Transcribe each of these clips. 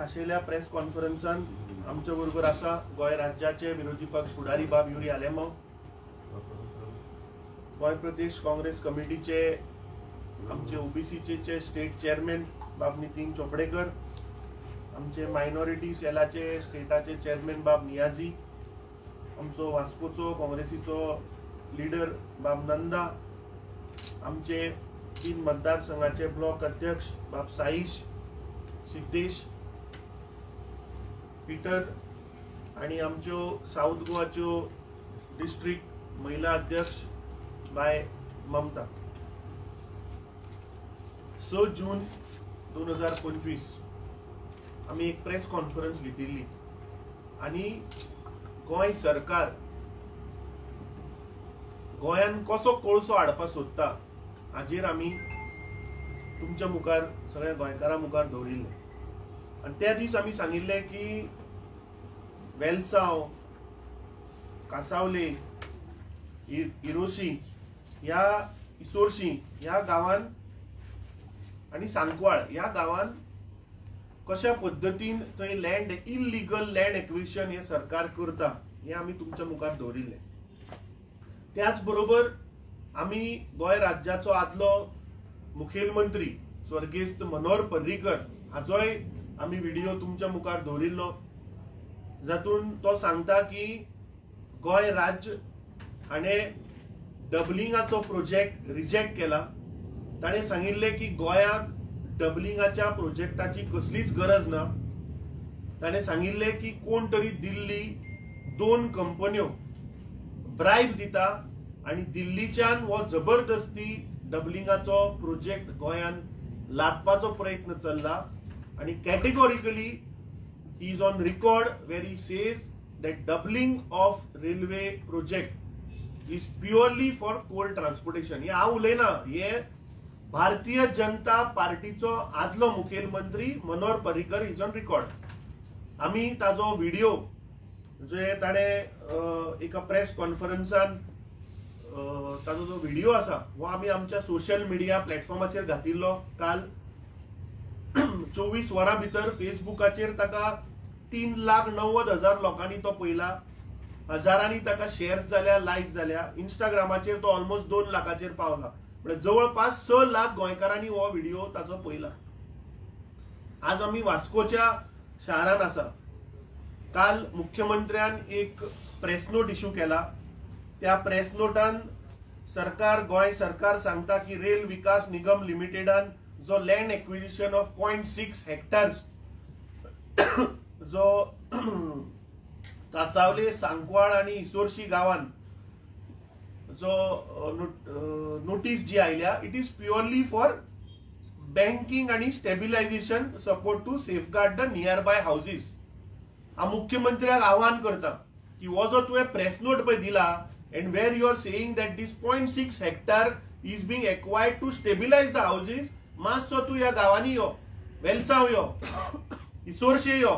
आशिल्ल्या प्रेस कॉन्फरन्सान आमच्या बरोबर आसा गोय राज्याचे विरोधी पक्ष फुडारी बाब युरी आलेमो, गोय प्रदेश काँग्रेस कमिटीचे आमचे ओबीसीचे स्टेट चेअरमॅन बाब नितीन चोपडेकर, आमचे मायनॉरिटी सेलाचे स्टेटाचे चेअरमॅन बाब नियाजी, आमचो वास्कोचो काँग्रेसीचो लीडर बाब नंदा, आमचे 3 मतदारसंघाचे ब्लॉक अध्यक्ष बाब साईश, सिद्धेश, पीटर आणि आमच्यो साऊथ गोवाच्यो डिस्ट्रिक्ट महिला अध्यक्ष बाय ममता. 6 जून 2025 आम्ही एक प्रेस कॉन्फरन्स घेतिल्ली आणि गोंय सरकार गोंयान कसो कोळसो हाडपा सोदता हाजेर आमी तुमच्या मुखार सगळ्या गोंयकारां मुखार दवरिल्ले. आणि त्या दीस आमी सांगिल्ले की वेलसांव, कासावले, इरोशी या इसोरशी या गावान आणि सांकवाळ या गावान कशा पद्धतीन थंय लँड इल्लीगल लँड एक्विजिशन हे सरकार करता हे आमी तुमच्या मुखार दवरिल्ले. त्याच बरोबर आमी गोंय राज्याचो आदलो मुखेलमंत्री स्वर्गेस्त मनोहर पर्रीकर हाजोय आमी व्हिडिओ तुमच्या मुखार दवरिल्लो, जातून तो सांगता की गोंय राज्य हाणें डबलिंगाचो प्रोजेक्ट रिजेक्ट केला. ताणें सांगिल्लें की गोंयाक डबलिंगाच्या प्रोजेक्टाची कसलीच गरज ना. ताणें सांगिल्लें की कोण तरी दिल्ली 2 कंपन्यो ब्रायब दिता आणि दिल्लीच्यान वो जबरदस्ती डबलिंगाचो प्रोजेक्ट गोंयान लादपाचो प्रयत्न चल्ला. आणि categorically he is on record where he says that doubling of railway project is purely for coal transportation. हे हांव उलयना, हे भारतीय जनता पार्टीचो आदलो मुखेलमंत्री Manohar Parrikar is on record. आमी ताजो व्हिडिओ जे ताणें एका प्रेस कॉन्फरन्सान ताजो जो व्हिडिओ आसा वो आमी आमच्या सोशल मिडिया प्लॅटफॉर्माचेर घातिल्लो. काल 24 वरां भितर फेसबुकाचेर ताका 3,90,000 लोकांनी तो पळयला, हजारांनी ताका शेअर्स जाल्या, लायक जाल्या. इंस्टाग्रामाचेर तो ऑलमोस्ट 2 लाखाचेर पावला. म्हणजे जवळपास 6 लाख गोंयकारांनी हो व्हिडिओ ताजो पळयला. आज आमी वास्कोच्या शारान आसा. काल मुख्यमंत्र्यान एक प्रेस नोट इश्यू केला. त्या प्रेस नोटान सरकार गोंय सरकार सांगता की रेल विकास निगम लिमिटेडान जो लँड एक्विजिशन ऑफ 0.6 हेक्टर्स जो कासावले, सांकवाळ आणि इसोरशी गावान जो नोटीस जी आयल्या, it is purely for banking आणि stabilization support to safeguard the nearby houses. हा मुख्यमंत्र्याक आव्हान करता की हो जो तुवें प्रेस नोट पळय दिला and where you are saying that this 0.6 hectare is being acquired to stabilize the houses, मातसो तू या गावांनी यो, वेलसांव यो, इसोरशे यो,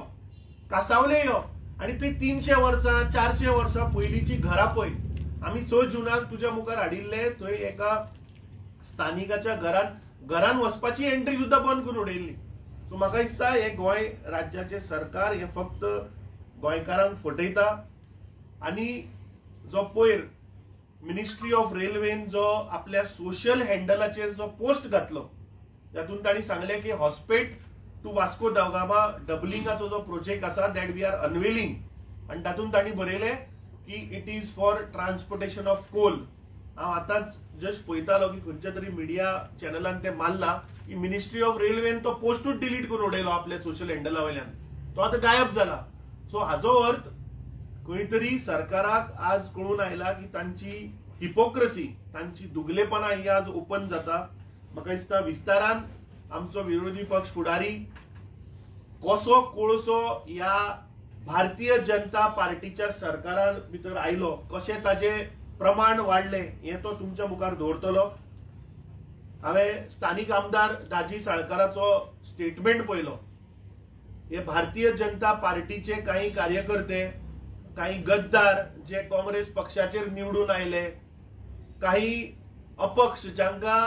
कासावले यो आणि ते 300 वर्सां 400 वर्सां पयलींची घरां पळय. आमी 6 जुनाक तुज्या मुखार हाडिल्ले. थंय एका स्थानिकाच्या घरान वचपाची एंट्री सुद्धा बंद करून उडयल्ली. सो म्हाका दिसता हे गोंय राज्याचे सरकार हे फक्त गोंयकारांक फटयता. आणि जो पयर मिनिस्ट्री ऑफ रेल्वेन जो आपल्या सोशल हँडलाचेर जो पोस्ट घातलो तातूंत तांणी सांगले की हॉस्पेट टू वास्को दा गामा डबलिंगाचो जो प्रोजेक्ट आसा दॅट वी आर अनवेलिंग, आणि तातूंत तांणी बरयले की it is for transportation of coal. हांव आतांच जस्ट पळयतालो की खंयच्या तरी मिडिया चॅनलान ते मारला की मिनिस्ट्री ऑफ रेल्वेन तो पोस्टूच डिलीट करून उडयलो आपल्या सोशल हँडला वयल्यान. तो आतां गायब जाला. सो हाजो अर्थ खंय तरी सरकाराक आज कळून आयला की तांची हिपोक्रेसी, तांची दुगलेपणा ही आज ओपन जाता. म्हाका दिसता विस्तारान आमचो विरोधी पक्ष फुडारी कसो कोळसो या भारतीय जनता पार्टीच्या सरकारा भितर आयलो, कशें ताजे प्रमाण वाडले हे तो तुमच्या मुखार दवरतलो. हांवें स्थानिक आमदार दाजी साळकाराचो स्टेटमेंट पळयलो. हे भारतीय जनता पार्टीचे काही कार्यकर्ते, काही गद्दार जे काँग्रेस पक्षाचेर निवडून आयले, काही अपक्ष ज्यांका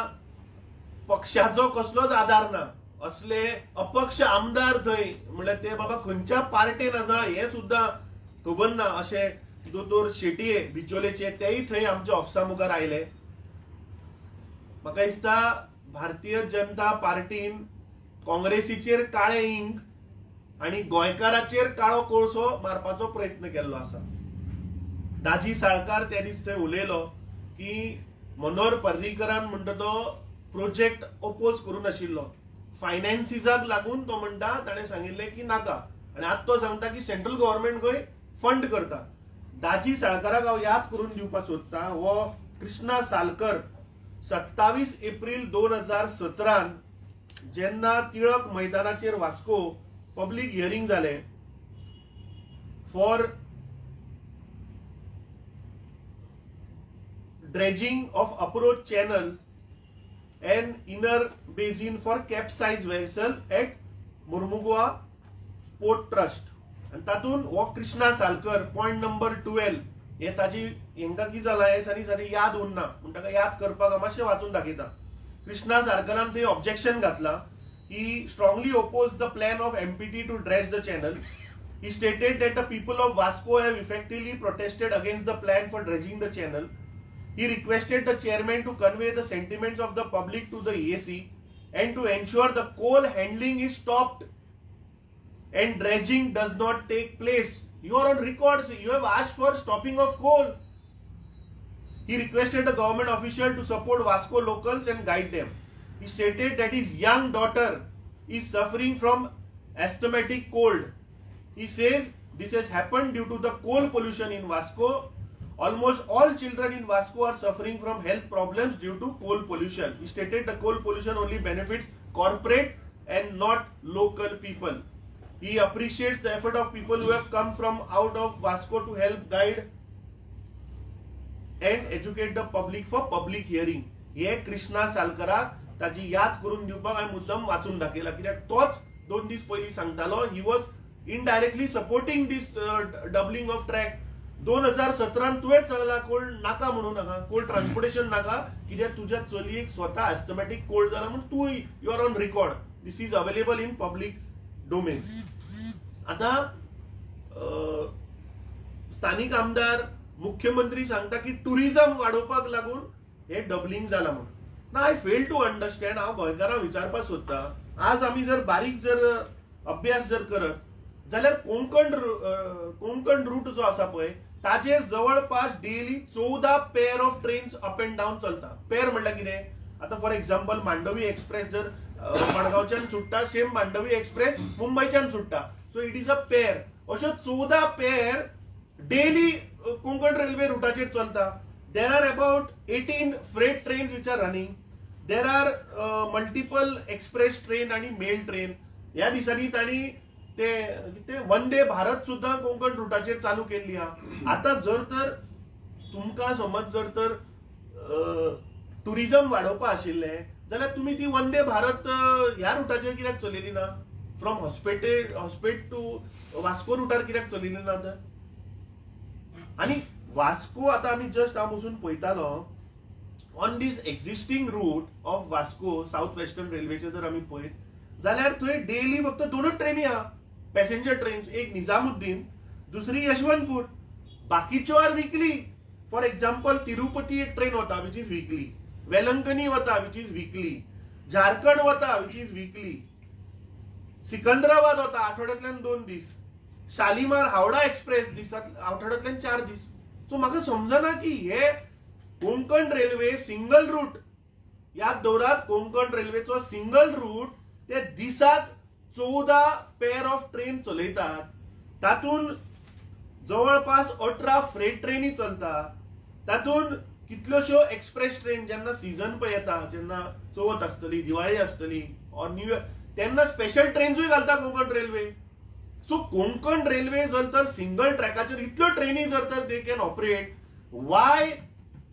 पक्षाचो कसलोच आधार ना, असले अपक्ष आमदार थंय म्हणल्यार ते बाबा खंयच्या पार्टेन आसा हे सुद्धा खबर ना अशे दोतोर शेटये बिचोलेचे तेय थंय आमच्या ऑफिसा मुखार आयले. म्हाका दिसता भारतीय जनता पार्टीन काँग्रेसीचेर काळे इंक आणि गोंयकाराचेर काळो कोळसो मारपाचो प्रयत्न केल्लो आसा. दाजी साळकार त्या दीस थंय उलयलो की मनोहर पर्रीकरान म्हणटा तो प्रोजेक्ट ओपोज करून आशिल्लो, फायनान्सिसाक लागून तो म्हणटा ताणें सांगिल्लें की नाका, आणि आता तो सांगता की सेंट्रल गव्हर्नमेंट गोंय फंड करता. दाजी साळकाराक हांव याद करून दिवपाक सोदता, हो कृष्णा सालकर 27 एप्रिल 2017 जेन्ना टिळक मैदानाचेर वास्को पब्लीक हियरिंग जालें for dredging of approach channel and inner basin for capsized vessel at Murmugua Port Trust. आणि तातून हो कृष्णा सालकर पॉइंट नंबर 12 हे ताजी हेंका की जाला हे सारी याद उरना म्हण ताका याद करपाक मातशें वाचून दाखयता. कृष्णा सालकरान ते ऑब्जेक्शन घातला. He strongly opposed the plan of MPT to dredge the channel. He stated that the people of Vasco have effectively protested against the plan for dredging the channel. He requested the chairman to convey the sentiments of the public to the EAC and to ensure the coal handling is stopped and dredging does not take place. You are on record. You have asked for stopping of coal. He requested the government official to support Vasco locals and guide them. He stated that his young daughter is suffering from asthmatic cold. He says this has happened due to the coal pollution in Vasco. Almost all children in Vasco are suffering from health problems due to coal pollution. He stated the coal pollution only benefits corporate and not local people. He appreciates the effort of people who have come from out of Vasco to help guide and educate the public for public hearing. हे कृष्णा सालकराक ताची याद करून दिवपाक हांवें मुद्दम वाचून दाखयला, कित्याक तोच 2 दीस पयलीं सांगतालो he was indirectly supporting this doubling of track. 2017 तुवेंच सांगला कोल्ड नाका म्हणून नाका, कोल्ड ट्रान्सपोर्टेशन नाका, कित्याक तुज्या चलयेक स्वता एस्थमॅटीक कोल्ड जाला म्हणून तू you are on record. This is available in public domain. आता स्थानिक आमदार मुख्यमंत्री सांगता की टुरिझम वाडोवपाक लागून हे डबलिंग जाला म्हणून. ना आय फेल टू अंडरस्टँड. हांव गोंयकारांक विचारपाक सोदता, आज आमी जर बारीक जर अभ्यास जर करत जाल्यार कोंकण रूट जो आसा पळय ताचेर जवळपास daily 14 pair of trains up and down चलता. पेअर म्हणल्यार कितें? आता फॉर एक्झाम्पल मांडवी एक्सप्रेस जर मडगांवच्यान सुट्टा, सेम मांडवी एक्सप्रेस मुंबयच्यान सुट्टा, so it is a pair. अश्यो 14 पेअर डेली कोंकण रेल्वे रुटाचेर चलता. There are about 18 freight trains which are running. There are multiple express train आणि मेल ट्रेन. ह्या दिसांनी तांणी ते वंदे भारत सुद्धा कोंकण रुटाचेर चालू केल्ली आहा. आता जर तर तुमकां समज जर तर टुरिझम वाडोवपा आशिल्लें जाल्यार तुमी ती वंदे भारत ह्या रुटाचेर कित्याक चलयली ना? फ्रॉम हॉस्पेट टू वास्को रुटार कित्याक चलयली ना? तर आणि वास्को आता आमी जस्ट हांव वचून पळयतालो on this existing route of Vasco south western रेल्वेचे जर आमी पळयत जाल्यार थंय डेली फक्त 2च ट्रेनी आहा पॅसेंजर ट्रेन्स. एक निजामुद्दीन, दुसरी यशवंतपूर. बाकीच्यो are weekly. For example Tirupati एक ट्रेन वता विच इज वीकली, वेलंकनी वता विच इज वीकली, झारखंड वता विच इज वीकली, सिकंदराबाद वता आठवड्यातल्यान 2 दीस, शालिमार हावडा एक्सप्रेस दिसात आठवड्यातल्यान 4 दीस. सो म्हाका समजना की हे कोंकण रेल्वे सिंगल रूट, याद दवरात, कोंकण रेल्वेचो सिंगल रूट, ते दिसाक 14 पेअर ऑफ ट्रेन चलयतात. तातून जवळपास 18 फ्रेट ट्रेनी चलता. तातून कितल्योश्यो एक्सप्रेस ट्रेन जेन्ना सीझन पळय येता, जेन्ना चवथ आसतली, दिवाळी आसतली ऑर न्यू इयर, तेन्ना स्पेशल ट्रेन्सूय घालता Konkan railway. So Konkan railway जर तर सिंगल ट्रॅकाचेर इतल्यो ट्रेनी जर तर they can operate, why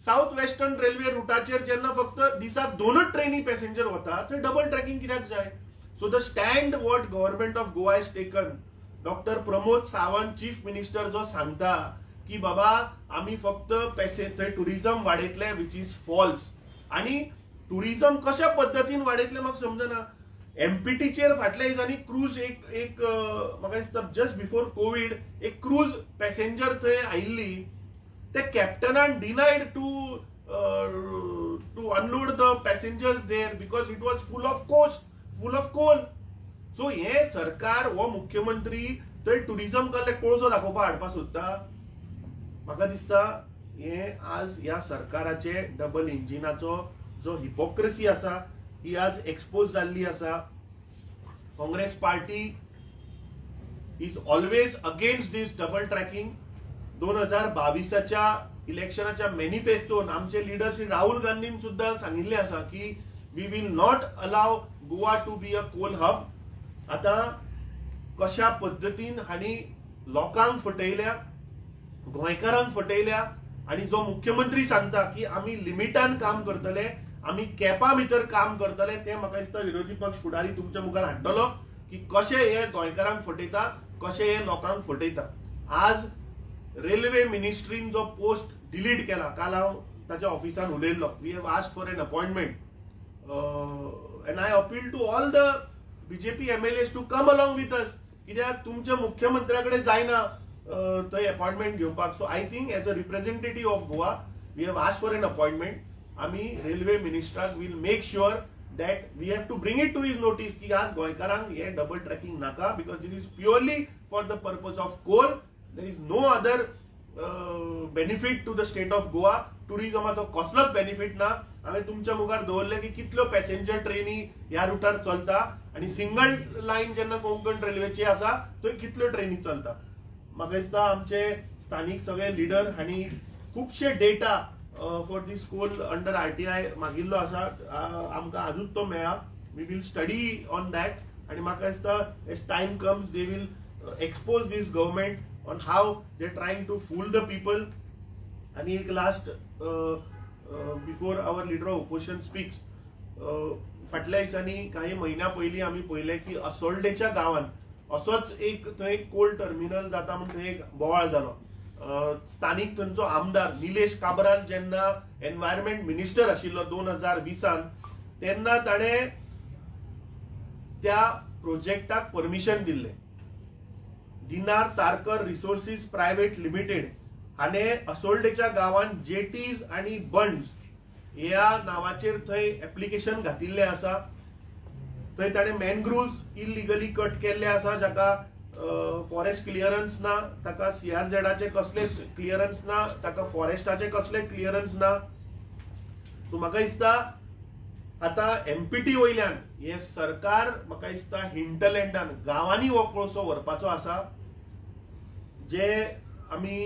south western railway रुटाचेर जेन्ना फक्त दिसाक 2च ट्रेनी पॅसेंजर वता थंय डबल ट्रॅकिंग कित्याक जाय? So the stand what government of Goa has taken, doctor Pramod Sawant chief minister जो सांगता की बाबा आम्ही फक्त थंय टुरिझम वाडयतले विच इज फॉल्स. आणि टुरिझम कशा पद्दतीन वाडयतले म्हाका समजना. एमपीटीचेर फाटल्या दिसांनी क्रूज एक म्हाका दिसता जस्ट बिफोर कोविड एक क्रूज पॅसेंजर थंय आयिल्ली, ते कॅप्टनान denied to unload the passengers there because it was full of coal. So हे सरकार हो मुख्यमंत्री थंय टुरिझम कडले कोळसो दाखोवपाक हाडपाक सोदता. म्हाका दिसता हे आज ह्या सरकाराचे डबल इंजिनाचो जो हिपोक्रेसी आसा ही आज एक्सपोज जाल्ली आसा. Congress party is always against this double tracking. 2022च्या इलेक्शनाच्या मॅनिफेस्टोन आमचे लीडर श्री राहुल गांधीन सुद्धा सांगिल्ले आसा की we will not allow Goa to be a coal hub. आता कशा पद्धतीन हाणी लोकांक फटयल्या, गोंयकारांक फटयल्या, आणि जो मुख्यमंत्री सांगता की आम्ही लिमिटान काम करतले, आम्ही कॅपा भितर काम करतले, ते म्हाका दिसता विरोधी पक्ष फुडारी तुमच्या मुखार हाडटलो की कशे हे गोंयकारांक फटयता, कशे हे लोकांक फटयता. आज रेल्वे मिनिस्ट्रीन जो पोस्ट डिलीट केला, काल हांव ताच्या ऑफिसान उलयल्लो, we have asked for an appointment and I appeal to all the BJP MLAs to come along with us, कित्याक तुमच्या मुख्यमंत्र्याकडे जायना थंय अपॉइंटमेंट घेवपाक. So I think as a representative of Goa we have asked for an appointment. आम्ही railway मिनिस्टराक will make sure that we have to bring it to his notice की आज गोंयकारांक हे डबल ट्रॅकिंग नाका, because this is purely for the purpose of coal. There is no other benefit to the state of Goa. टुरिझमाचो कसलोच benefit ना. हांवें तुमच्या मुखार दवरले की कितल्यो पॅसेंजर ट्रेनी ह्या रुटार चलता, आणि सिंगल लायन जेन्ना कोंकण रेल्वेची आसा थंय कितल्यो ट्रेनी चलता. म्हाका दिसता आमचे स्थानिक सगळे लिडर हांणी खुबशे data for this coal under RTI मागिल्लो आसा. आमकां आजूच तो मेळ्ळा. We will study on that, आणि म्हाका दिसता as time comes they will expose this government on how they trying to fool the people. आणि एक last before our leader of opposition speaks, फाटल्या दिसांनी काही महिन्या पयलीं आमी पळयलें की असोल्डेच्या गांवांत असोच एक थंय कोल टर्मिनल जाता म्हणून थंय एक बोवाळ जालो. स्थानिक थंयचो आमदार निलेश काब्राल जेन्ना एनवायरमेंट मिनिस्टर आशिल्लो 2020 तेन्ना ताणें त्या प्रोजेक्टाक परमिशन दिल्लें. दिनार तारकर रिसोर्सीस प्रायव्हेट लिमिटेड हाणें असोल्डेच्या गांवांत जेटीज आणि बंड्स ह्या नावाचेर थंय एप्लिकेशन घातिल्लें आसा. थंय ताणें मॅनग्रुव्ज इलिगली कट केल्ले आसा, जाका फॉरेस्ट क्लियरन्स ना, ताका सीआरझेडाचे कसलेच क्लियरन्स ना, ताका फॉरेस्टाचे कसले क्लियरन्स ना. सो म्हाका दिसता आता एमपीटी वयल्यान हे सरकार म्हाका दिसता हिंटलँडान गांवांनी हो कोळसो व्हरपाचो आसा. जे आमी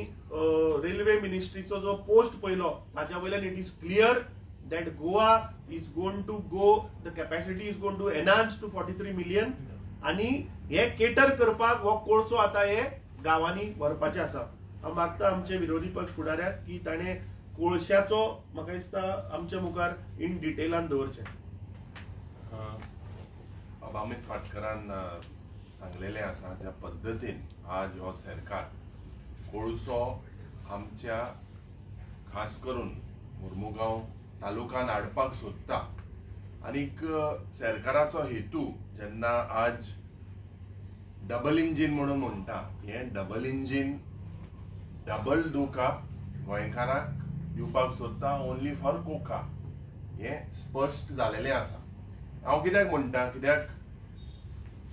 रेल्वे मिनिस्ट्रीचो जो पोस्ट पयलो ताच्या वयल्यान it is clear that Goa is going to go, the capacity is going to enhance to 43 million, आणि हे केटर करपाक हो कोळसो आता हे गावांनी व्हरपाचे आसा. हांव मागता आमचे विरोधी पक्ष फुडाऱ्याक की ताणे कोळशाचो म्हाका दिसता आमच्या मुखार इन डिटेलान दवरचे. अमित पाटकरान सांगलेले आसा ज्या पद्दतीन आज हो सरकार कोळसो आमच्या खास करून मुर्मुगांव तालुकान हाडपाक सोदता. आनीक सरकाराचो हेतू जेन्ना आज डबल इंजिन म्हणून म्हणटा, हे डबल इंजिन डबल दुका गोंयकाराक दिवपाक सोदता ओन्ली फॉर कोका, हे स्पश्ट जालेलें आसा. हांव कित्याक म्हणटा, कित्याक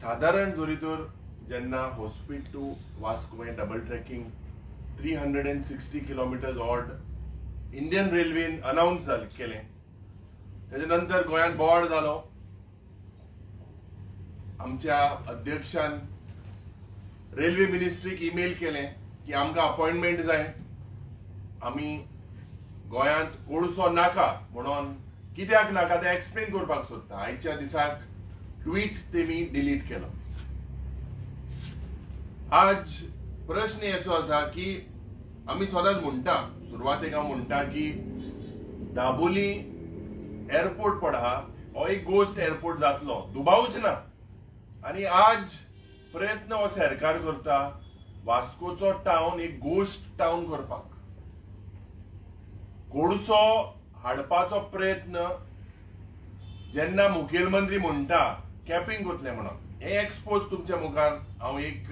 सादारण जोरी तर जेन्ना हॉस्पीट टू वास्को हें double tracking 360 kilometres odd Indian रेल्वेन अनाउन्स केलें, तेजे नंतर गोंयांत बोवाळ जालो. आमच्या अध्यक्षान रेल्वे मिनिस्ट्रीक ईमेल केलें की आमकां अपॉइंटमेंट जाय, आमी गोंयांत कोळसो नाका म्हणून कित्याक नाका तें एक्सप्लेन करपाक सोदता. आयच्या दिसाक ट्वीट तेमी डिलीट केलो. आज प्रश्न असो आसा की आमी सदांच म्हणटा, सुरवातेक हांव म्हणटा की दाबोली एअरपोर्ट पड आहा हो एक गोस्ट एअरपोर्ट जातलो, दुबावच ना. आनी आज प्रयत्न हो सरकार करता वास्कोचो टावन एक गोस्ट टावन करपाक. कोळसो हाडपाचो प्रयत्न जेन्ना मुखेलमंत्री म्हणटा कॅपिंग कोतले म्हणून हे एक्सपोज तुमच्या मुखार हांव एक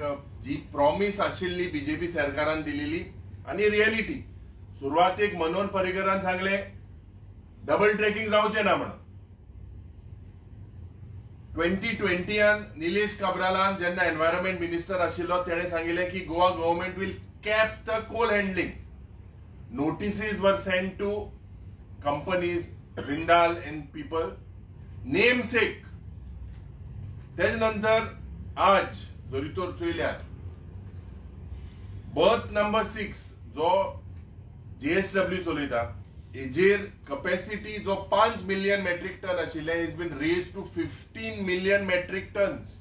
जी प्रॉमिस आशिल्ली बीजेपी सरकारान दिलेली आणि रियलिटी सुरवातेक मनोहर पर्रीकरान सांगले डबल ट्रॅकिंग जावचें ना म्हणून 2020 निलेश काब्रालान जेन्ना एनवायरमेंट मिनिस्टर आशिल्लो तेणे सांगिल्लें की Goa government will cap the coal handling. Notices were sent to companies Jindal and people name sake. तेज नंतर आज जोरीतोर चोयल्यार बर्थ नंबर 6 जो JSW चलयता हेजेर कॅपॅसिटी जो 5 मिलियन मेट्रिक टन आशिल्ले is been raise to 15 million metric tons.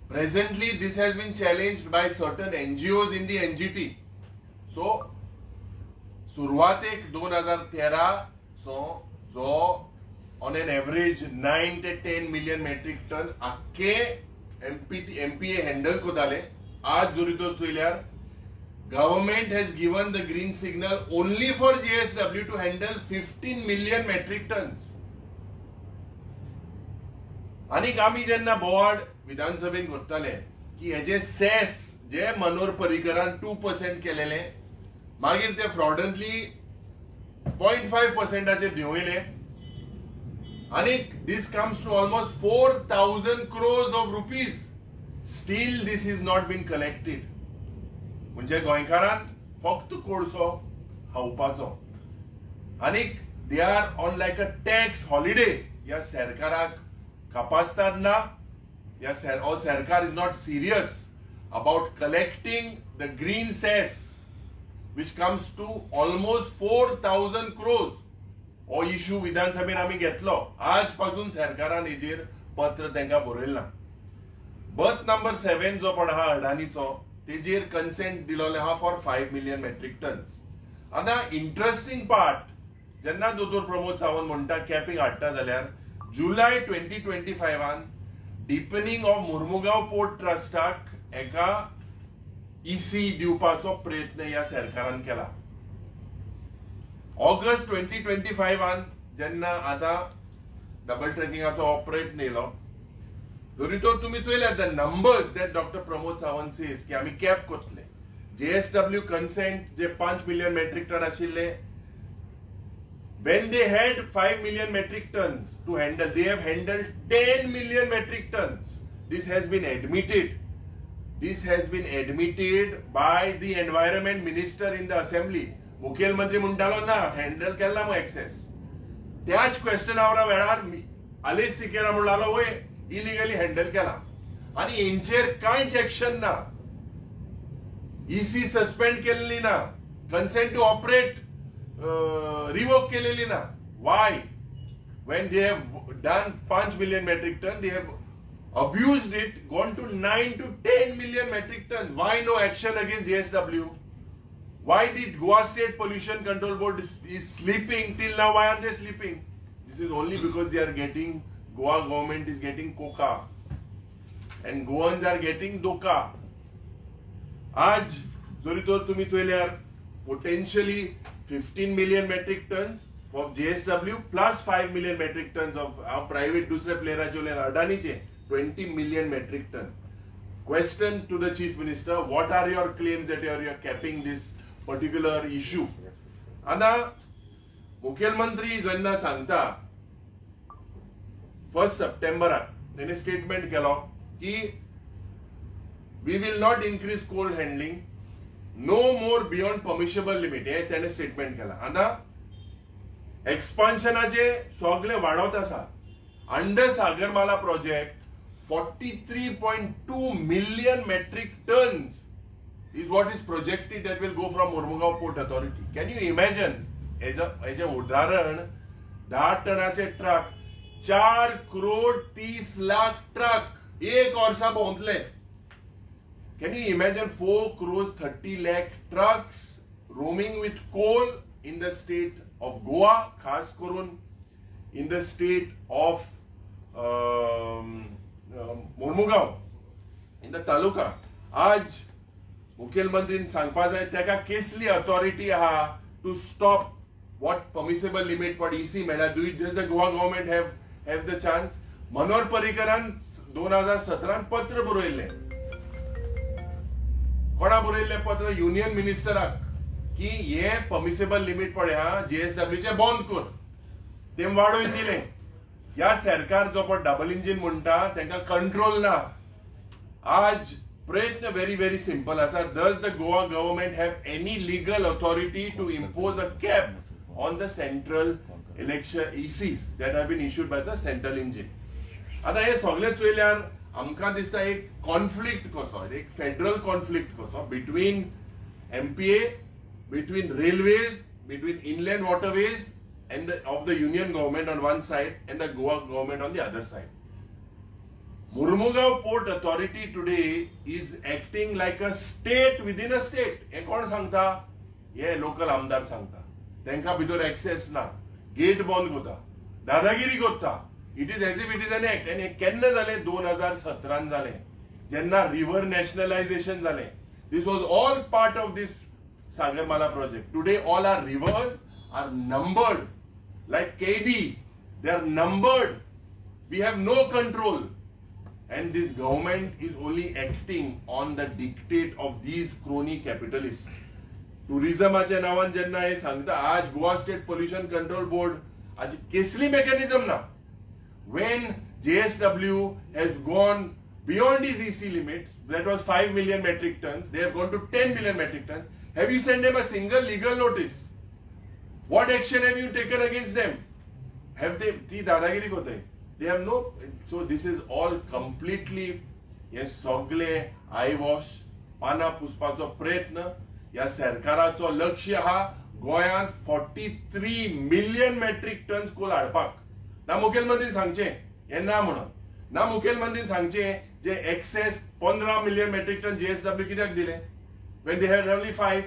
Presently this has been challenged by certain NGOs in the NGT. So सुरवातेक 2013 so जो on an average 9 to 10 million metric ton आख्खे MPA handle कोताले. आज जोरीतोर चोयल्यार government has given the green signal only for JSW to handle 15 million metric tons. आणि आमी जेन्ना बोवाड विधानसभेन करताले की हेजे सेस जे मनोहर पर्रीकरान 2% केलेले मागीर ते फ्रॉडंटली 0.5% दिवले आणि this comes to almost 4,000 crores of rupees. Still this is not been collected. म्हणजे गोंयकारान फक्त कोळसो खावपाचो आणि they are on like a tax holiday. या सरकाराक कापासतात ना या सरकार is not serious about collecting the green cess which comes to almost 4,000 crores. हो इश्यू विधानसभेन आमी घेतलो. आज पासून सरकारान हेजेर पत्र तांकां बरयल्ला. बर्थ नंबर 7 जो पण आहा अडानीचो तेजेर कन्सेंट दिलोले आहा फॉर 5 मिलियन मेट्रिक टन्स. आता इंटरेस्टिंग पार्ट जेन्ना दोतोर प्रमोद सावंत म्हणटा कॅपिंग हाडटा जाल्यार जुलय 2025 डिपनिंग ऑफ मुर्मुगांव पोर्ट ट्रस्टाक एका EC दिवपाचो प्रयत्न या सरकारान केला. ऑगस्ट 2025 जेन्ना आता डबल ट्रॅकिंगाचो हो प्रयत्न येयलो जोरीतोर तुमी चोयल्यात the numbers that doctor Pramod Sawant says की आमी कॅप कोतले. JSW कन्सेंट जे 5 मिलियन मेट्रिक टन आशिल्ले when they had 5 million metric tons to handle, they have handled 10 million metric tons. This has been admitted. This has been admitted by the environment minister in the assembly. मुखेलमंत्री म्हणटालो ना handle केला मग access. त्याच क्वेश्चनावर वेळार आलेस सिकेरा म्हणलालो वय illegally handle केला आणि हेंचेर कांयच एक्शन ना. EC सस्पेंड केलेली ना. कन्सेंट टू ऑपरेट रिवोक केलेली ना. Why? When they have done 5 million metric ton, they have abused it, gone to 9 to 10 million metric tons. Why no action against JSW? Why did Goa State Pollution Control Board is sleeping till now? Why are they sleeping? This is only because they are getting, Goa government is getting coca and Goans are getting doka. आज जोरीतोर तुम्ही चोयल्यार potentially 15 million metric tons of JSW plus 5 million metric tons of our private दूसरे प्लेयराचे उलयल्यार अडानीचे 20 million metric ton. Question to the Chief Minister, what are your claims that you are capping this particular issue? आता मुख्यमंत्री जेन्ना सांगता 1 September तेणे statement केलो की we will not increase coal handling, no more beyond permissible limit. हे त्याने statement केला. आता एक्सपान्शनाचे सगळे वाढवत आसा. Under Sagarmala project 43.2 million metric tons is what is projected that will go from Mormugao Port Authority. Can you imagine? As उदाहरण 10 टनाचे truck 4 crore 30 lakh truck एक वर्सा पोहोचले. Can you imagine 4 crores 30 lakh trucks roaming with coal in the state of Goa, khas karun in the state of Mormugao, in the taluka. आज मुख्यमंत्रीन सांगपा जाय तेका केसली authority आहा to stop what permissible limit for EC मेळ्ळा. Does the Goa government have the chance? Manohar पर्रीकरान 2017 पत्र बरयल्लें. कोणा बरयल्लें पत्र? युनियन मिनिस्टराक, की हे परमिसेबल लिमिट पळय हा जीएसडब्ल्यूचे बंद कर, तें वाडोवन दिलें. ह्या सरकार जो पळय डबल इंजिन म्हणटा तांकां कंट्रोल ना. आज प्रयत्न very very simple आसा. Does the Goa government have any legal authority to impose a cap on the central election ECs that have been issued by the central engine? आता हे सगळे चोयल्यार आमकां दिसता एक कॉन्फ्लिक्ट कसो, एक फेडरल कॉन्फ्लिक्ट कसो between MPA, between railways, between inland waterways and of the union government on one side and the Goa government on the other side. Murmugaon Port Authority today is acting like a state within a state. हे कोण सांगता? हे local आमदार सांगता. तांकां भितर access ना, gate बंद करता, दादागिरी करता. It is as if it is an act. आनी केन्ना जालें? 2017 जालें, जेन्ना रिव्हर नॅशनलायझेशन जालें. This was all part of this Sagarmala project. Today all our rivers are numbered like KD. They are numbered. We have no control. And this government is only acting on the dictate of these crony capitalists. Tourismaच्या नावान जेन्ना हे सांगता, आज Goa State Pollution Control Board आज कसली mechanism ना. When JSW has gone beyond his EC limits, that was 5 million metric tons, they have gone to 10 million metric tons. Have you sent them a single legal notice? What action have you taken against them? Have they ती दादागिरी करताय? They have no. So this is all completely हे सगळे आयवॉश, पाना पुसपाचो प्रयत्न. या सरकाराचो लक्ष्य हा गोंयांत 43 मिलियन मेट्रिक टन्स कोल हाडपाक. ना मुखेलमंत्रीन सांगचे हे ना म्हणून, ना मुखेलमंत्रीन सांगचे जे excess 15 million metric ton GSW कित्याक दिले when they had only 5?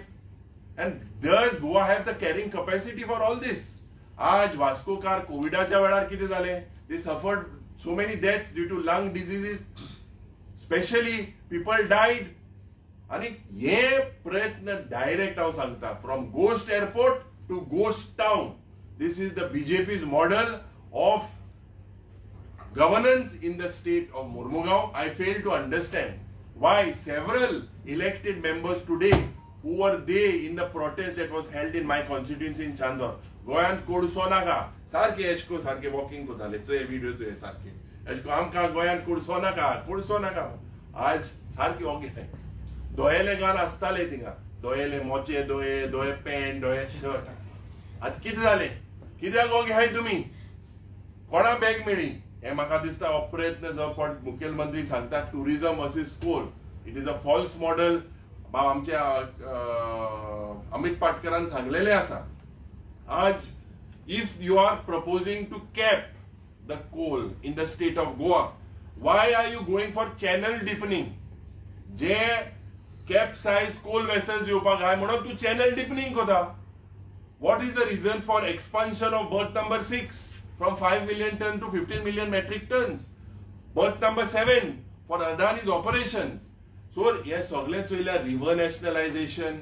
And does Goa have the carrying capacity for all this? आज वास्कोकार कोविडाच्या वेळार कितें जालें? They suffered so many deaths due to lung diseases. Especially people died. आणि हे प्रयत्न direct हांव सांगता, from ghost airport to ghost town. This is the BJP's model of governance in the state of Murmugaon. I fail to understand why several elected members today, who were they in the protest that was held in my constituency in Chandor, गोंयांत कोळसो नाका, सारखे एशको सारखे walking करताले, तुये video तुये सारखे एशको आमकां गोंयांत कोळसो नाका. आज सारखे ओगे दोयेले गाल आसताले थिंगा, दोयेले मोचे दोये, दोये पॅन्ट, दोये शर्ट. आज कितें जालें? कित्याक ओगे हाय तुमी? कोणा बॅग मेळ्ळी? हे म्हाका दिसता हो प्रयत्न जो पण मुखेलमंत्री सांगता tourism versus coal, it is a false model. आमच्या अमित पाटकरान सांगलेले आसा. आज if you are proposing to cap the coal in the state of Goa, why are you going for channel deepening? जे कॅपसाइज कोल वेसल्स येवपाक जाय म्हणून तू चॅनल डिपनिंग करता. What is the reason for expansion of berth number 6 from 5 million ton to 15 million metric tons? Berth number 7 for Adani's operations. So yes, सगळे चोयल्यार river nationalization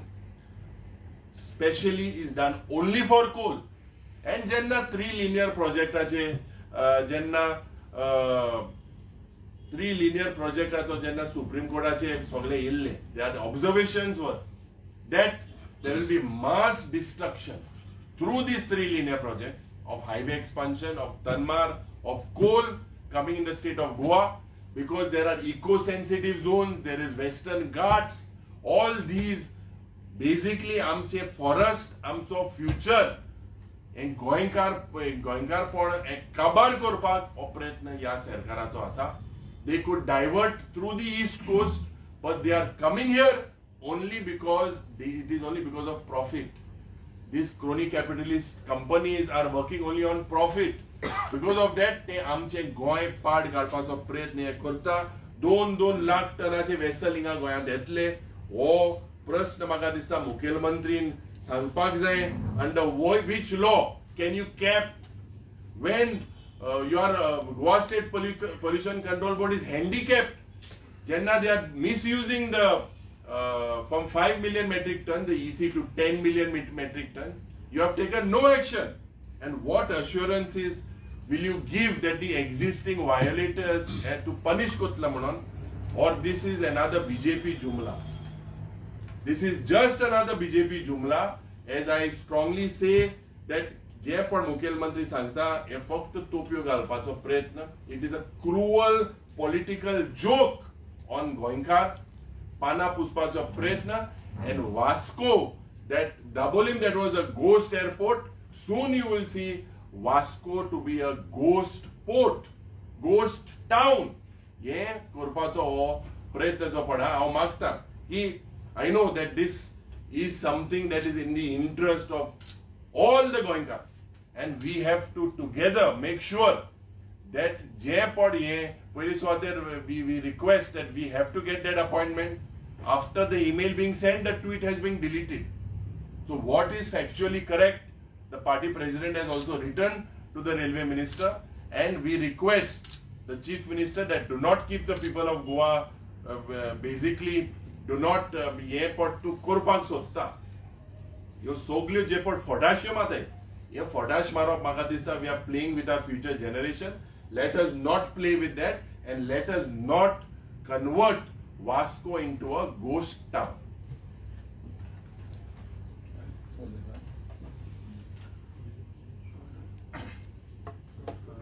specially is done only for coal. And जेन्ना 3 linear projectaचे जेन्ना 3 linear projectaचो जेन्ना supreme कोर्टाचे सगळे येल्ले, their observations were that there will be mass destruction through these 3 linear projects of highway expansion, of Tanmar, of coal coming in the state of Goa, because there are eco-sensitive zones, there is Western Ghats. All these basically आमचे forest, आमचो future एक गोंयकारपण एक काबार करपाक हो प्रयत्न ह्या सरकाराचो आसा. They could divert through the east coast, but they are coming here only because it is only because of profit. These crony capitalist companies are working only on profit. Because of that, they आमचे गोंय पाड काडपाचो प्रयत्न हे करता. 2-2 lakh टनाचे vessel हिंगा गोंयांत येतले. हो प्रश्न म्हाका दिसता मुखेलमंत्रीन सांगपाक जाय. Under which law can you cap when your Goa State Pollution Control Board is handicapped? Jenna they are misusing the from 5 million metric tons, the EC to 10 million metric tons. You have taken no action. And what assurance is will you give that the existing violators to punish Kotla Manon, or this is another BJP Jumla? This is just another BJP Jumla, as I strongly say that जे पण मुख्यमंत्री सांगता हे फक्त तोप्यो घालपाचो प्रयत्न. It is a cruel political joke on गोंयकार. पाना पुसपाचो प्रयत्न. And Vasco, that doubling that was a ghost airport, soon you will see Vasco to be a ghost port, ghost town. हे करपाचो हो प्रयत्न जो पडा हांव मागता की I know that this is something that is in the interest of all the Goenkars, and we have to together make sure that we request that we have to get that appointment. After the email being sent, the tweet has been deleted. So what is factually correct, the party president has also written to the railway minister, and we request the chief minister that do not keep the people of Goa, basically do not airport to kurpak sotta. Yo soglio jeport fodash mate. Ye fodash marop maga dista, we are playing with our future generation. Let us not play with that, and let us not convert Vasco into a ghost town.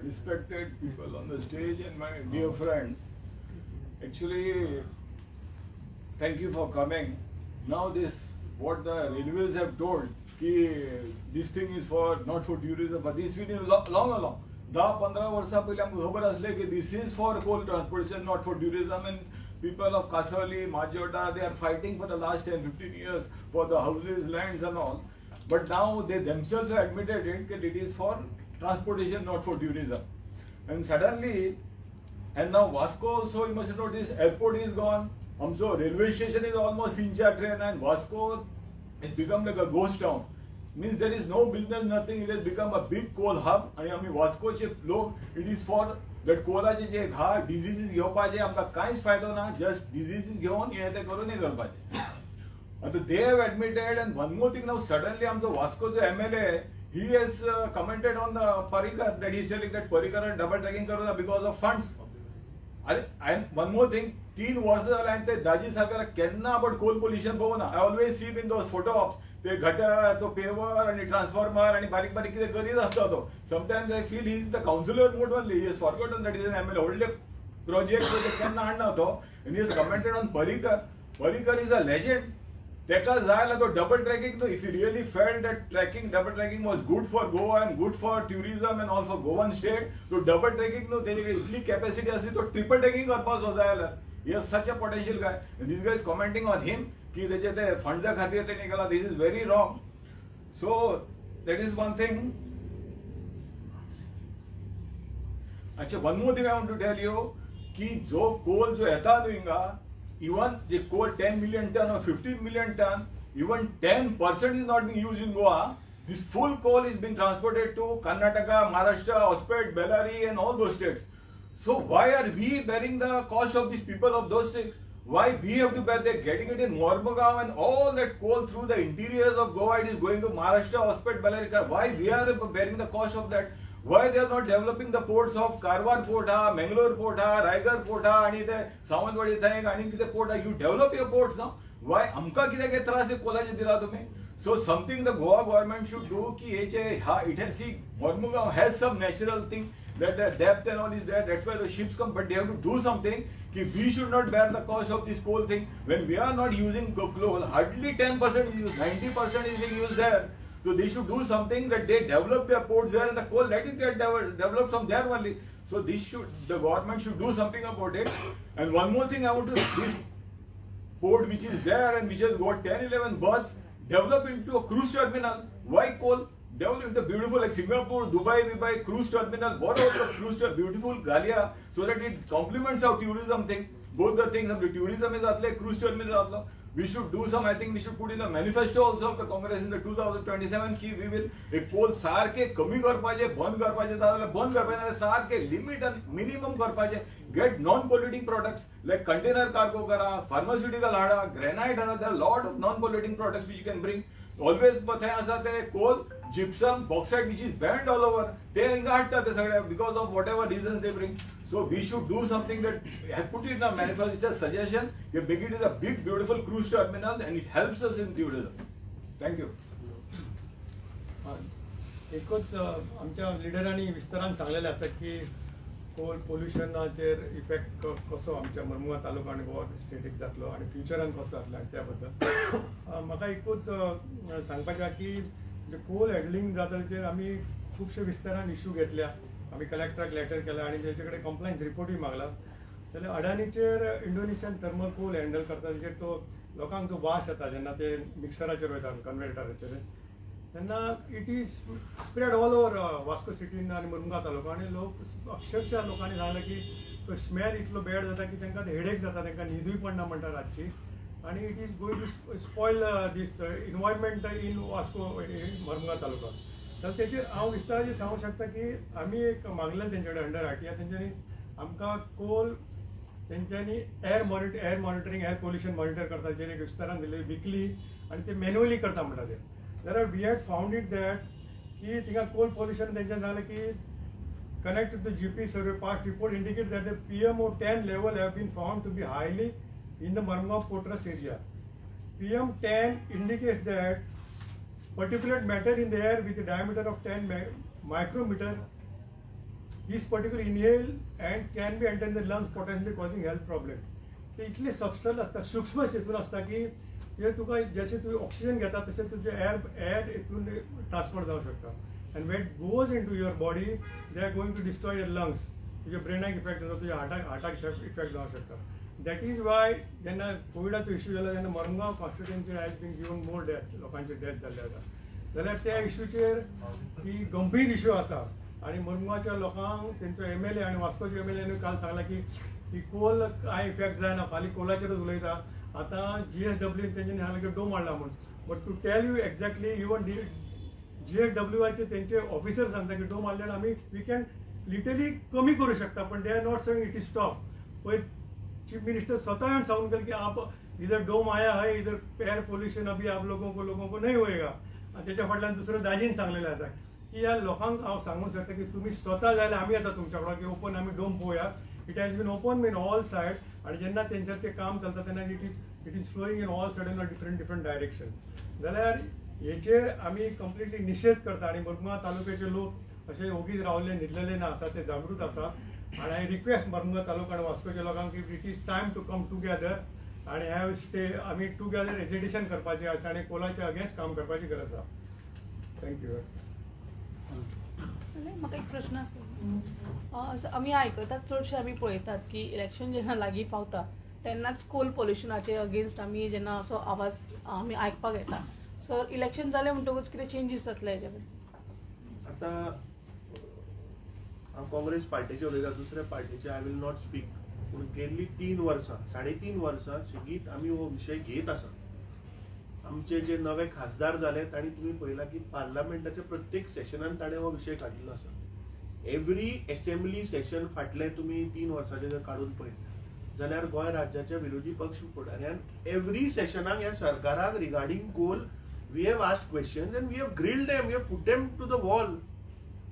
Respected people on the stage and my dear friends, actually, thank you for coming. Now what the railways have told, this thing is not for tourism, but this we knew long along. 10-15 वर्षा पहिले आमकां खबर आसले की this is for coal transportation, not for tourism, and people of Kasarli, Majota, they are fighting for the last 10-15 years for the houses, lands and all. But now they themselves have admitted it that it is for transportation, not for tourism. And suddenly, and now Vasco also, you must notice, airport is gone. Also, railway station is almost 3-4 train, and Vasco has become like a ghost town. Means there is no business, nothing. It has become a big coal hub. And I mean, Vasco चे लोग, it is for that कोलाचे जे घा diseases घेवपाचे आमकां कांयच फायदो ना. Just diseases घेवन हे ते करून हे करपाचे. And they have admitted, and one more thing now, suddenly आमचो Vasco's MLA, he has commented on the Parrikar that he is telling that Parrikar double tracking करूना because of funds. And one more thing, 3 वर्ष झाले आणि ते दाजी सरकार केन्ना about coal pollution पळोवना. I always see in those photo ops. ते gutter, तो पेवर आणि ट्रान्सफॉर्मर आणि बारीक बारीक कितें करीत आसता तो. Sometimes I feel he is the councillor mode only. He has forgotten that he is an MLA. Older project केन्ना हाडना तो. And he has commented on Parrikar. Parrikar is a legend. तेका जायला तो double tracking. So if he really felt that double tracking was good for Goa and good for tourism and all for Goan state, so double tracking no तेजी इतली capacity असली तो triple tracking करपाचो जायला. He has such a potential guy. And this guy is commenting on him. कि तेजे ते funds खातीर ते निघाला. This is very wrong. So that is one thing. अच्छा, one more thing I want to tell you कि जो coal जो येता न्हू हिंगा, even the coal 10 million ton or 15 million ton, even 10% is not being used in Goa. This full coal is being transported to Karnataka, Maharashtra, Hospet, Bellary and all those states. So why are we bearing the cost of these people of those states? Why we have to bear? They're getting it in Mormugao and all that coal through the interiors of Goa, it is going to Maharashtra, Hospet, Bellary. Why we are bearing the cost of that? Why they are not developing the ports of Karwar port ha, Mangalore port ha, Raigarh port ha, and the Sawanwadi thang, and the port ha? You develop your ports now. Why amka kide ke tras se coal dila tumhe? So something the Goa government should do ki it has see Mormugao has some natural thing that the depth and all is there. That's why the ships come, but they have to do something. Ki we should not bear the cost of this coal thing when we are not using coal. Hardly 10% is used, 90% is being used there. So they should do something that they develop their ports there and the coal let it get developed from there only. So the government should do something about it. And one more thing I want to, this port which is there and which has got 10-11 berths, develop into a cruise terminal. Why coal? Develop the beautiful like Singapore, Dubai, cruise terminal. What about the cruise terminal? Beautiful Galia, so that it complements our tourism thing. Both the things of the tourism is atle, cruise terminal is atle. We should do some, I think we should put in a manifesto also of the Congress in the 2027 ki we will एक pole सारखे कमी करपाचे, बंद करपाचे, बंद करपाचे, सारखे limit and minimum करपाचे. Get non-polluting products like container cargo kara, pharmaceutical hada, granite hada. There are a lot of non-polluting products which you can bring. Always पथे आसा ते coal gypsum, bauxite which is banned all over. They because of whatever reasons they bring. So we should do something that have put it in a manifesto. It's a suggestion. We make it a big, beautiful cruise terminal, and it helps us in tourism. Thank you. एकूच आमच्या लिडरांनी विस्तारान सांगलेलें आसा की Coal पोल्युशनाचेर effect कसो आमच्या मुर्मुगांव तालुका आनी Goa static जातलो आनी फ्युचरान कसो जातलो आनी त्या बद्दल म्हाका एकूच सांगपाचें की कोल हँडलिंग जाता ताचेर आमी खुबशे विस्तारान इश्यू घेतल्या आमी कलेक्टराक लेटर केला आनी ताचे कडेन कंप्लेंट्स रिपोर्टूय मागला जाल्यार अडानीचेर इंडोनेशियन थर्मल कोल हँडल करता ताचेर तो लोकांक जो वास येता जेन्ना ते मिक्सराचेर वयता कन्वर्टराचेर तेन्ना it is spread all over Vasco सिटीन आनी मुर्मुगांव तालुका आनी लोक अक्षरशः लोकांनी सांगलें की तो स्मेल इतलो बॅड जाता की तांकां हेडेक जाता तांकां न्हिदूय पडना म्हणटा रातची आनी it is going to spoil this environment in Vasco Mormugao taluka जाल्यार तेचेर हांव विस्ताराचेर सांगूंक शकता की आमी एक मागलें तेंचे कडेन अंडर आरटीआय तेंच्यांनी आमकां कोल तेंच्यांनी air monitoring air pollution monitor करता तेचेर एक विस्तारान दिले विकली आनी ते मॅन्युअली करता म्हणटा ते जाल्यार we had found it that की थिंगा कोल पोल्युशन तेंच्यान जालें की connected to the GP survey past report indicate that the PM10 level have been found to be highly in the Murugaon Potras area. PM10 indicates that particulate matter in the air with a diameter of 10 micrometer is particularly inhaled and can be entered in the lungs, potentially causing health problem. ते इतले सबस्टल असता सूक्ष्म हेतून असता की ते तुका जशें तुवें ऑक्सिजन घेता तशें तुजें एअर हेतून ट्रान्सफर जावंक शकता. And when it goes into your body, they are going to destroy your lungs. तुझ्या ब्रेनाक इफेक्ट जाता, तुझ्या हार्टाक इफेक्ट जावंक शकता. That is why जेन्ना कोविडाचो इश्यू जाला तेन्ना Mormugao constituency has been given more death, लोकांचे डेथ जाल्ले आसा. जाल्यार त्या इश्यूचेर ही गंभीर इश्यू आसा आनी मुर्मुगांवच्या लोकांक तेंचो MLA आनी वास्कोचे MLA काल सांगला की ही कोल कांय इफेक्ट जायना, फाल्यां कोलाचेरच उलयता. आतां GSW तेंच्यांनी सांगलें की डोम हाडला म्हूण. But to tell you exactly even GSWचे तेंचे ऑफिसर सांगता की डोम हाडल्यार आमी वी कॅन लिटरली कमी करू शकता पण they are not saying it is stop. पळय चीफ मिनिस्टर स्वतः येवन सांगून गेले की आप इधर डोम आया है, इधर एयर पोल्यूशन अभी आप लोगों को नहीं होएगा. आणि त्याच्या फाटल्यान दुसरं दाजीन सांगलेलें आसा की ह्या लोकांक हांव सांगूंक शकता की तुमी स्वता जाल्यार आमी येता तुमच्या वांगडा की ओपन आमी डोम पळोवया. It has been open in all side आनी जेन्ना तेंचेर ते काम चलता तेन्ना it is flowing in all side in a different direction. जाल्यार हेचेर आमी कंप्लिटली निशेध करता आनी मुर्मुगांव तालुक्याचे लोक अशे ओगीच रावले न्हिदलेले ना आसा, ते जागृत आसा. आनी आय रिक्वेस्ट मुर्मुगांव तालुका आनी वास्कोच्या लोकांक की it is time to come together आनी हॅव स्टे आमी टुगेदर एजिटेशन करपाचें आसा आनी कोलाच्या अगेन्स्ट काम करपाची गरज आसा. थँक्यू. म्हाका एक प्रश्न आसा. आमी आयकतात चडशे आमी पळयतात की इलेक्शन जेन्ना लागीं पावता तेन्नाच कोल पोल्युशनाचे अगेन्स्ट आमी जेन्ना असो आवाज आमी आयकपाक येता. सर इलेक्शन जालें म्हणटकूच कितें चेंजीस जातले हेजे बद्दल? आता हांव काँग्रेस पार्टीचे उलयता, दुसऱ्या पार्टीचे आय विल नॉट स्पीक. पूण गेल्ली 3 वर्सां 3.5 वर्सां सेगीत आमी हो विशय घेत आसा. आमचे जे नवे खासदार जालेत आनी तुमी पळयला की पार्लमेंटाच्या प्रत्येक सेशनान ताणें हो विशय काडिल्लो आसा. एव्हरी असेंब्ली सेशन फाटले तुमी 3 वर्सांचे जर काडून पळयत जाल्यार गोंय राज्याच्या विरोधी पक्ष फुडाऱ्यान एव्हरी सेशनाक ह्या सरकाराक regarding coal we have asked questions and we have grilled them, we have put them to the wall.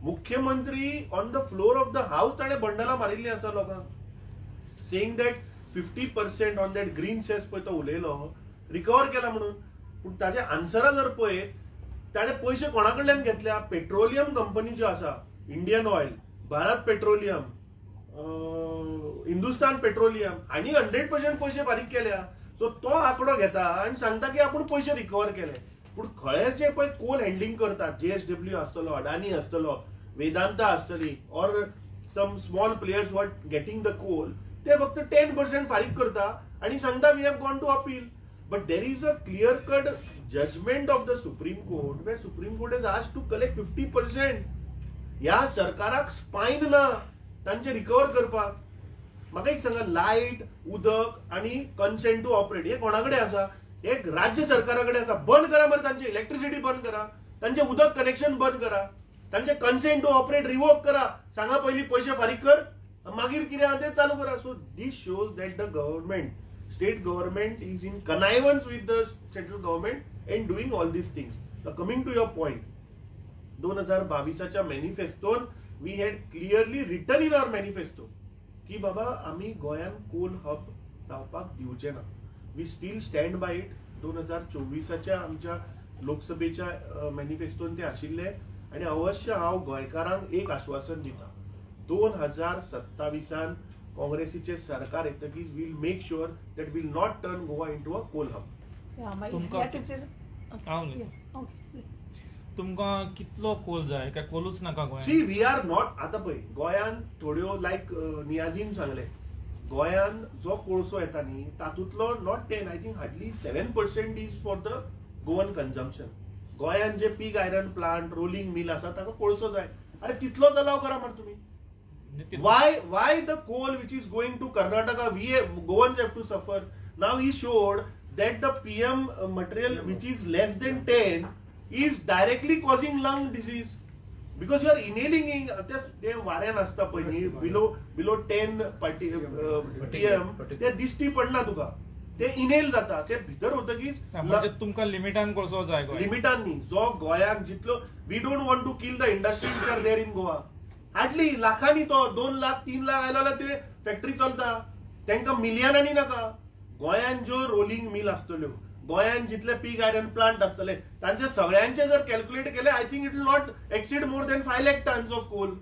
मुख्यमंत्री on the floor of the house ताणे बंडला मारिल्ली आसा लोकांक saying that 50% on that green cess पळय तो उलयलो रिकवर केला म्हणून. पूण ताचे आन्सरां जर पळयत ताणे पयशे कोणा कडल्यान घेतल्या? पेट्रोलियम कंपनी ज्यो आसा, Indian oil, Bharat petroleum, Hindustan petroleum हांणी 100% पयशे फारीक केल्या. सो तो आंकडो घेता आनी सांगता की आपूण पयशे रिकवर केले. पूण खळेचे पळय कोल हँडलिंग करतात, JSW आसतलो, अडानी आसतलो, वेदांता आसतली or some small players what getting the coal, ते फक्त 10% फारीक करता आनी सांगता we have gone to appeal. But there is a clear cut judgement of the Supreme Court where Supreme Court has asked to collect 50%. ह्या सरकाराक spine ना तांचे रिकवर करपाक. म्हाका एक सांगा, लायट, उदक आनी कन्सेंट टू ऑपरेट हे कोणा कडेन आसा? एक राज्य सरकाराकडे आसा. बंद करा मरे तांचे इलेक्ट्रिसिटी बंद करा, तांचे उदक कनेक्शन बंद करा, तांचे कन्सेंट टू ऑपरेट रिवोक करा. सांगा पयलीं पयशे फारीक कर, मागीर कितें आहा तें चालू करा. So this shows that the government, state government is in connivance with the central government in doing all this things. Coming to your point, 2022च्या मॅनिफेस्टोन we had clearly written in our manifesto की बाबा आम्ही गोंयान coal hub जावपाक दिवचे ना. We still stand by it. 2024च्या आमच्या लोकसभेच्या मॅनिफेस्टोन ते आशिल्ले आणि अवश्य हांव गोंयकारांक एक आश्वासन दिता, 2027 काँग्रेसीचे सरकार येतकीच will make sure that will not turn Goa into a coal hub. तुमकां कितलो कोल जाय काय कोलूच नाका गोंयांत? See we are not. आता पळय गोंयान थोड्यो लायक नियाजीन सांगले, गोंयान जो कोळसो येता न्ही तातूंतलो not 10, I think hardly 7% is for the Goan consumption. गोंयान जे पीग आयरन प्लांट, रोलिंग मिल आसा ताका कोळसो जाय. अरे तितलोच अलाव करा मरे तुम्ही. Why the coal which is going to Karnataka, Goans have to suffer? Now he showed that the PM material which is less than 10 is directly causing lung disease because you are inhaling ते वाऱ्यान असता पळय below 10 PM ते दिश्टी पडना तुका, ते inhale जाता, ते भितर होतकीच म्हणजे तुमकां लिमिटान कोळसो जाय. लिमिटान न्ही, जो गोंयाक जितलो we don't want to kill the industry which are there in Goa. Hardly लाखांनी तो 2 लाख 3 लाख आयलो जाल्यार ते फॅक्टरी चलता, तांकां मिलियनांनी नाका. गोंयान ज्यो रोलिंग मिल आसतल्यो, गोंयान जितले पीग आयरन प्लांट आसतले तांचे सगळ्यांचे जर कॅल्क्युलेट केले I think it will not exceed more than 5 lakh tons of coal.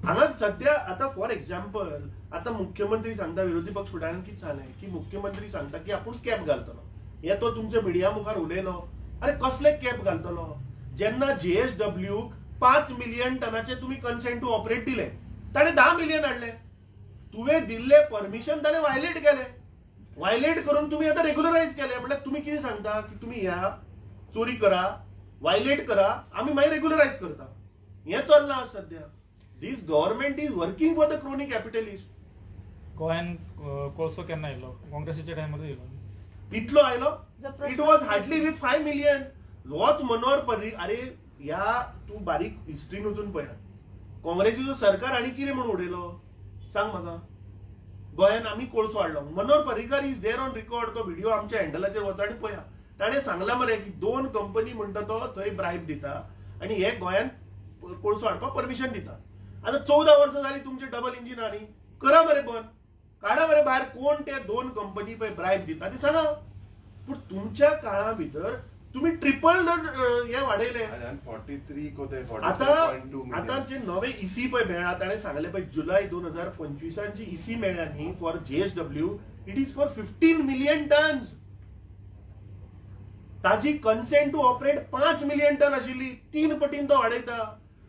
हांगा सध्या आता फॉर एक्झाम्पल आता मुख्यमंत्री सांगता, विरोधी पक्ष फुडाऱ्यान कितें सांगलें की मुख्यमंत्री सांगता की आपूण कॅप घालतलो. हे तो तुमच्या मिडिया मुखार उलयलो. अरे कसले कॅप घालतलो जेन्ना JSW 5 मिलियन टनाचे तुम्ही कन्सेंट टू ऑपरेट दिले, ताणे 10 मिलियन हाडले. तुवें दिल्ले परमिशन ताणे वायलेट केले. वायलेट करून तुम्ही आता रेग्युलरायज केले. म्हणजे तुम्ही किती सांगता की तुम्ही या चोरी करा, वायलेट करा, आम्ही मागीर रेग्युलरायज करता. हे चल्लां सध्या. This government is working for the crony capitalist. गोंयान कोळसो केन्ना येयलो? काँग्रेसीच्या टायमार येयलो. इतलो आयलो. It was hardly with 5 million. Watch Manohar Parrikar. अरे या तू बारीक हिस्ट्रीन वचून पळया, काँग्रेसीचो सरकार आनी कितें म्हूण उडयलो सांग म्हाका. गोंयान आमी कोळसो हाडलो. Manohar Parrikar is there on record. तो व्हिडिओ आमच्या हँडलाचेर वचा आनी पळया. ताणें सांगला मरे की 2 कंपनी म्हणटा तो थंय ब्रायब दिता आनी हे गोंयान कोळसो हाडपाक परमिशन दिता. आता 14 वर्सां जाली तुमचे डबल इंजिन आनी करा मरे बंद, काडा मरे भायर. कोण ते 2 कंपनी पळय ब्रायब दिता ते सांगा. पूण तुमच्या काळा भितर तुम्ही ट्रिपल हे वाडयले. आता जे नवे EC पळय मेळ्ळा ताणें सांगले पळय जुलय 2025 जी EC मेळ्ळ्या न्ही for JSW, it is for 15 million tons. ताजी consent to operate 5 million ton आशिल्ली, 3 पटीन तो वाडयता.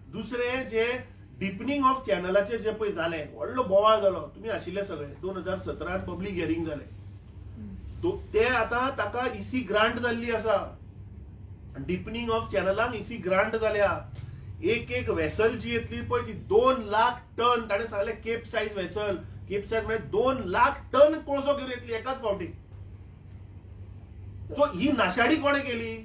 दुसरे जे डिपनिंग ऑफ चॅनलाचे जे पळय जाले, व्हडलो बोवाळ जालो, तुम्ही आशिल्ले सगळे. 2017 पब्लीक हियरिंग जाले. ते आता ताका EC ग्रांट जाल्ली आसा. डिपनिंग ऑफ चॅनलांक EC ग्रांट जाल्या. एक वेसल जी येतली पळय ती 2 लाख टन. ताणें सांगले cape size vessel. Cape size म्हणजे 2 लाख टन कोळसो घेवन येतली एकाच फावटी. सो ही नाशाडी कोणे केली?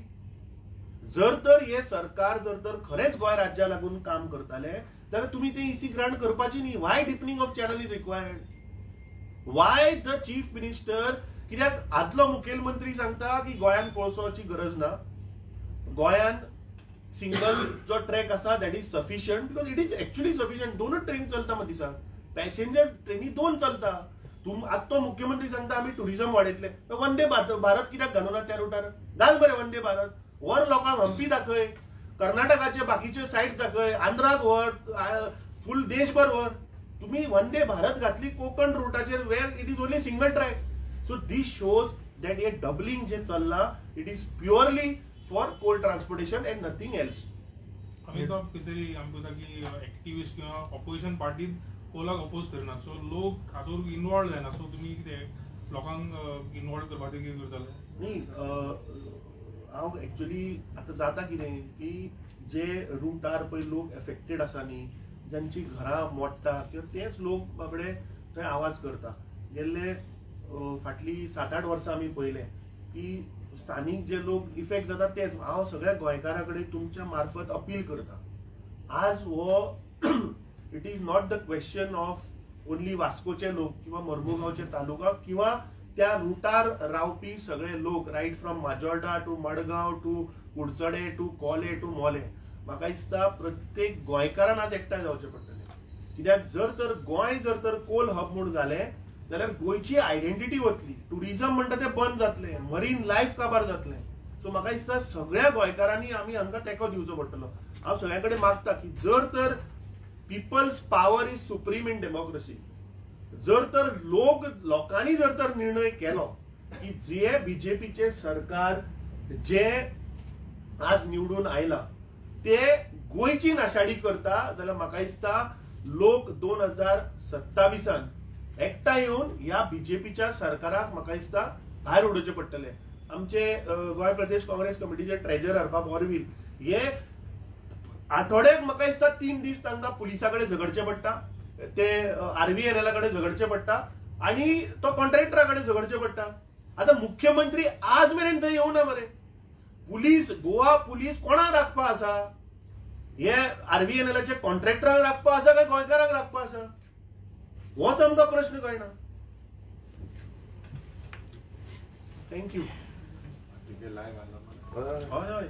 जर तर हे सरकार जर तर खरेंच गोंय राज्या लागून काम करताले जाल्यार तुम्ही ते EC ग्रांट करपाची न्ही. Y deepening of channel is required? Why the chief minister? कित्याक आदलो मुखेलमंत्री सांगता की गोंयान कोळसोची गरज ना, गोंयान सिंगल जो ट्रॅक आसा that is sufficient. Because it is actually sufficient. 2च ट्रेन चलता मग दिसा. पॅसेंजर ट्रेनी 2 चलता. आता तो मुख्यमंत्री सांगता आम्ही टुरिझम वाडयतले. वंदे भारत कित्याक घालूना त्या रुटार? घाल बरे वंदे भारत. वर लोकांक हंपी दाखय, कर्नाटकाचे बाकीचे साइट्स दाखय, आंध्राक वर, फुल देशभर वर. तुम्ही वंदे भारत घातली कोकण रुटाचेर वेर it is only single track. So this shows that हे डबलिंग जे चल्ला it is purely for coal transportation and nothing else. Amitabh कितें आमकां की एक्टिविस्ट किंवा ऑपोजिशन पार्टी कोलाक अपोज करना. सो लोक हातूंत इनवॉल्व जायना. सो तुमी कितें लोकांक इनवॉल्व करपाचें कितें करताले? न्ही हांव एक्चुअली आतां जाता कितें की जे रुटार पळय लोक एफेक्टेड आसा न्ही, ज्यांची घरां मोडटा किंवा तेच लोक बाबडे थंय आवाज करता. गेल्ले फाटली 7-8 वर्सां आमी पळयले की स्थानिक जे लोक इफेक्ट जाता तेच. हांव सगळ्या गोंयकारां कडेन तुमच्या मार्फत अपील करता. आज हो it is not the question of only वास्कोचे लोक किंवा मर्मुगांवचे तालुका किंवा त्या रुटार रावपी सगळे लोक, right from Majorda to Madgaon to कुडचडे टू कोले टू मोले. म्हाका दिसता प्रत्येक गोंयकारान आज एकठांय जावचें पडटलें. कित्याक जर तर गोंय जर तर कोल हब म्हूण जालें जाल्यार गोंयची आयडेंटिटी वतली. टुरिझम म्हणटा तें बंद जातलें, मरीन लायफ काबार जातलें. सो म्हाका दिसता सगळ्या गोंयकारांनी आमी हांकां तेंको दिवचो पडटलो. हांव सगळ्यां कडेन मागता की जर तर people's power is supreme in democracy, जर तर लोकांनी जर तर निर्णय केलो की जे बीजेपीचे सरकार जे आज निवडून आयला ते गोंयची नाशाडी करता, जाल्यार म्हाका दिसता लोक 2027 एकठांय येवन ह्या बीजेपीच्या सरकाराक म्हाका दिसता भायर उडोवचे पडटले. आमचे गोंय प्रदेश काँग्रेस कमिटीचे ट्रेजरर बाब ऑरवील हे आठवड्याक म्हाका दिसता 3 दीस तांकां पुलिसा कडेन झगडचें पडटा, ते RVNL कडेन झगडचें पडटा आनी तो कॉन्ट्रॅक्टरा कडेन झगडचें पडटा. आतां मुख्यमंत्री आज मेरेन थंय येवना मरे. पुलीस, गोवा पुलीस कोणाक राखपा आसा? हे RVNLचे कॉन्ट्रॅक्टरांक राखपा आसा काय गोंयकारांक राखपा आसा? होच आमकां प्रश्न कळना. थँक्यू. लायव्ह आला हय हय.